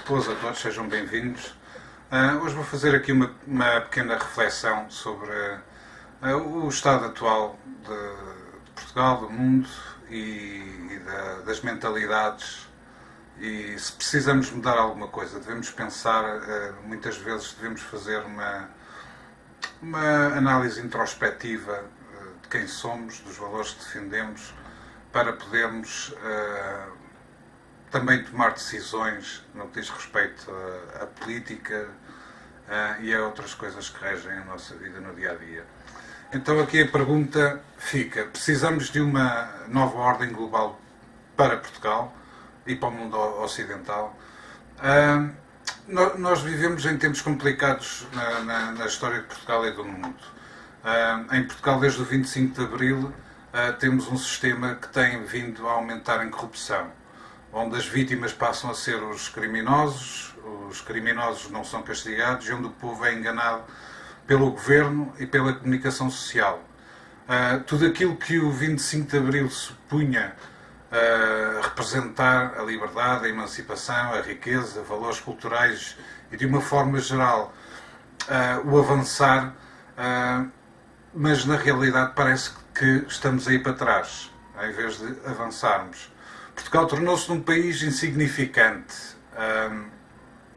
Boas a todos, sejam bem-vindos. Hoje vou fazer aqui uma pequena reflexão sobre o estado atual de Portugal, do mundo e das mentalidades, e se precisamos mudar alguma coisa. Devemos pensar, muitas vezes devemos fazer uma análise introspectiva de quem somos, dos valores que defendemos, para podermos também tomar decisões no que diz respeito à política e a outras coisas que regem a nossa vida no dia-a-dia. Então aqui a pergunta fica: precisamos de uma nova ordem global para Portugal e para o mundo ocidental? Nós vivemos em tempos complicados na história de Portugal e do mundo. Em Portugal, desde o 25 de Abril, temos um sistema que tem vindo a aumentar em corrupção, onde as vítimas passam a ser os criminosos não são castigados e onde o povo é enganado pelo governo e pela comunicação social. Tudo aquilo que o 25 de Abril supunha representar, a liberdade, a emancipação, a riqueza, valores culturais e, de uma forma geral, o avançar, mas na realidade parece que estamos aí para trás, em vez de avançarmos. Portugal tornou-se um país insignificante,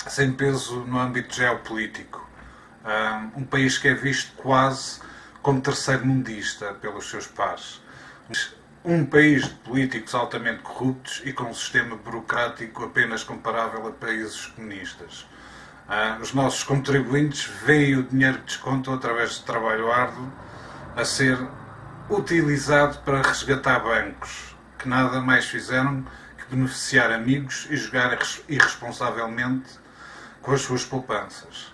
sem peso no âmbito geopolítico. Um país que é visto quase como terceiro-mundista pelos seus pares. Um país de políticos altamente corruptos e com um sistema burocrático apenas comparável a países comunistas. Os nossos contribuintes veem o dinheiro que descontam através de trabalho árduo a ser utilizado para resgatar bancos, que nada mais fizeram que beneficiar amigos e jogar irresponsavelmente com as suas poupanças.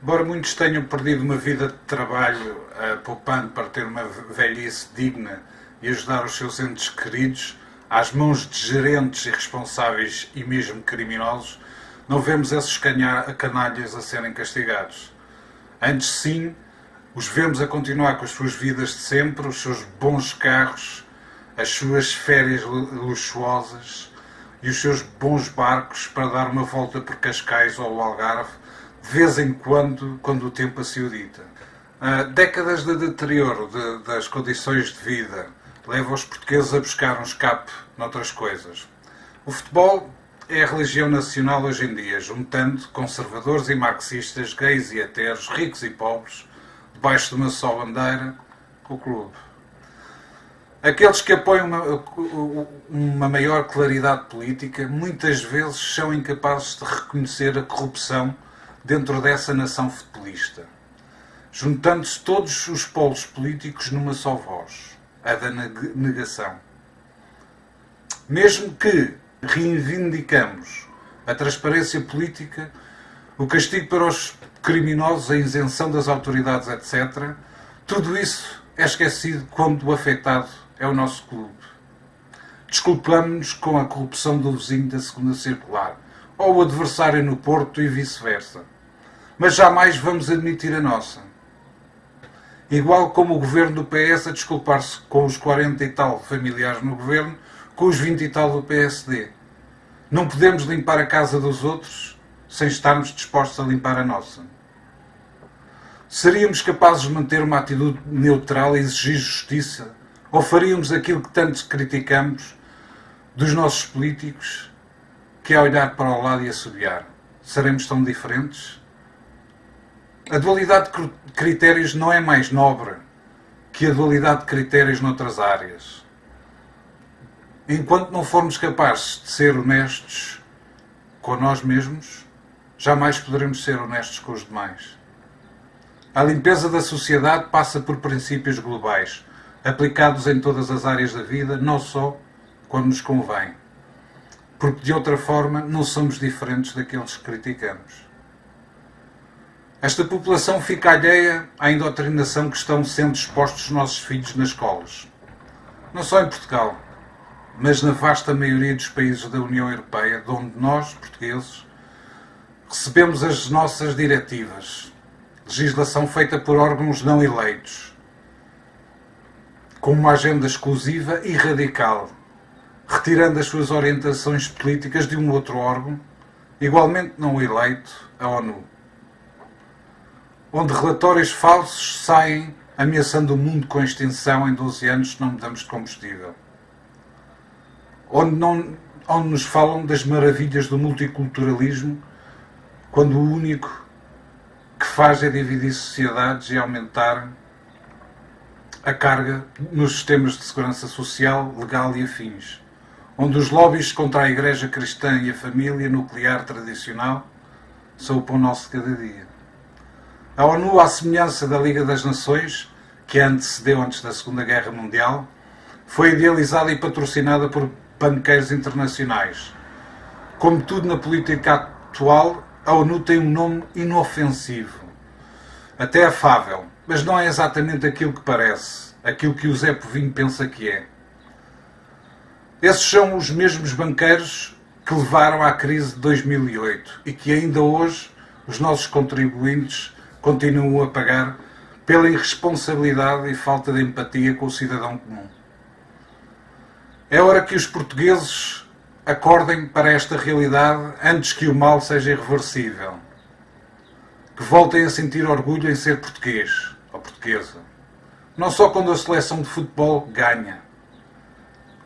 Embora muitos tenham perdido uma vida de trabalho poupando para ter uma velhice digna e ajudar os seus entes queridos, às mãos de gerentes irresponsáveis e mesmo criminosos, não vemos esses canalhas a serem castigados. Antes, sim, os vemos a continuar com as suas vidas de sempre, os seus bons carros, as suas férias luxuosas e os seus bons barcos para dar uma volta por Cascais ou o Algarve, de vez em quando o tempo assim o dita. Décadas de deterioro das condições de vida levam os portugueses a buscar um escape noutras coisas. O futebol é a religião nacional hoje em dia, juntando conservadores e marxistas, gays e heteros, ricos e pobres, debaixo de uma só bandeira, o clube. Aqueles que apoiam uma maior claridade política muitas vezes são incapazes de reconhecer a corrupção dentro dessa nação futebolista, juntando-se todos os polos políticos numa só voz, a da negação. Mesmo que reivindicamos a transparência política, o castigo para os criminosos, a isenção das autoridades, etc., tudo isso é esquecido quando o afetado é o nosso clube. Desculpamos-nos com a corrupção do vizinho da segunda circular, ou o adversário no Porto e vice-versa. Mas jamais vamos admitir a nossa. Igual como o governo do PS a desculpar-se com os 40 e tal familiares no governo, com os 20 e tal do PSD. Não podemos limpar a casa dos outros sem estarmos dispostos a limpar a nossa. Seríamos capazes de manter uma atitude neutral e exigir justiça? Ou faríamos aquilo que tanto criticamos dos nossos políticos, que é olhar para o lado e assobiar? Seremos tão diferentes? A dualidade de critérios não é mais nobre que a dualidade de critérios noutras áreas. Enquanto não formos capazes de ser honestos com nós mesmos, jamais poderemos ser honestos com os demais. A limpeza da sociedade passa por princípios globais, aplicados em todas as áreas da vida, não só quando nos convém. Porque de outra forma não somos diferentes daqueles que criticamos. Esta população fica alheia à indoctrinação que estão sendo expostos os nossos filhos nas escolas. Não só em Portugal, mas na vasta maioria dos países da União Europeia, de onde nós, portugueses, recebemos as nossas diretivas. Legislação feita por órgãos não eleitos. com uma agenda exclusiva e radical, retirando as suas orientações políticas de um outro órgão, igualmente não eleito, a ONU, onde relatórios falsos saem ameaçando o mundo com extinção em 12 anos se não mudamos de combustível, onde nos falam das maravilhas do multiculturalismo, quando o único que faz é dividir sociedades e aumentar a carga nos sistemas de segurança social, legal e afins, onde os lobbies contra a Igreja Cristã e a família nuclear tradicional são o pão nosso de cada dia. A ONU, à semelhança da Liga das Nações, que a antecedeu antes da Segunda Guerra Mundial, foi idealizada e patrocinada por banqueiros internacionais. Como tudo na política atual, a ONU tem um nome inofensivo, até afável, mas não é exatamente aquilo que parece, aquilo que o Zé Povinho pensa que é. Esses são os mesmos banqueiros que levaram à crise de 2008 e que ainda hoje os nossos contribuintes continuam a pagar pela irresponsabilidade e falta de empatia com o cidadão comum. É hora que os portugueses acordem para esta realidade antes que o mal seja irreversível. Que voltem a sentir orgulho em ser português ou portuguesa. Não só quando a seleção de futebol ganha,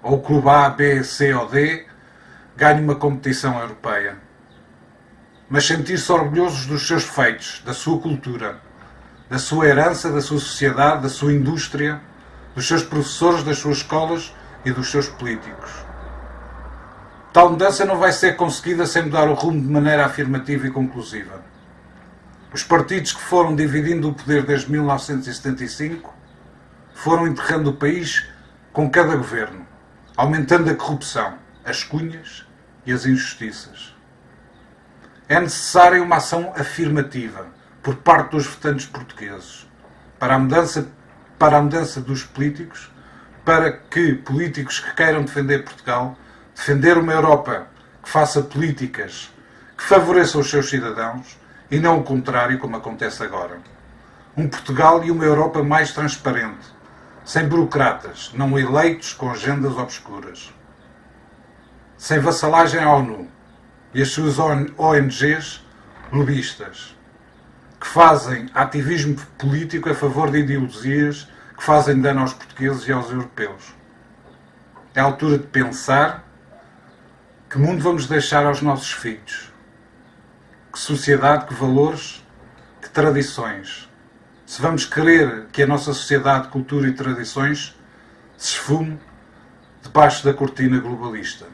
ou o clube A, B, C ou D ganha uma competição europeia. Mas sentir-se orgulhosos dos seus feitos, da sua cultura, da sua herança, da sua sociedade, da sua indústria, dos seus professores, das suas escolas e dos seus políticos. Tal mudança não vai ser conseguida sem mudar o rumo de maneira afirmativa e conclusiva. Os partidos que foram dividindo o poder desde 1975 foram enterrando o país com cada governo, aumentando a corrupção, as cunhas e as injustiças. É necessária uma ação afirmativa por parte dos votantes portugueses para a mudança dos políticos, para que políticos que queiram defender Portugal, defender uma Europa que faça políticas que favoreçam os seus cidadãos e não o contrário, como acontece agora. Um Portugal e uma Europa mais transparente, sem burocratas, não eleitos com agendas obscuras. Sem vassalagem à ONU e as suas ONGs lobistas, que fazem ativismo político a favor de ideologias que fazem dano aos portugueses e aos europeus. É a altura de pensar que mundo vamos deixar aos nossos filhos. Que sociedade, que valores, que tradições. Se vamos querer que a nossa sociedade, cultura e tradições se esfume debaixo da cortina globalista.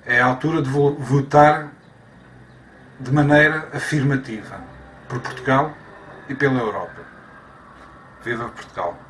É a altura de votar de maneira afirmativa por Portugal e pela Europa. Viva Portugal!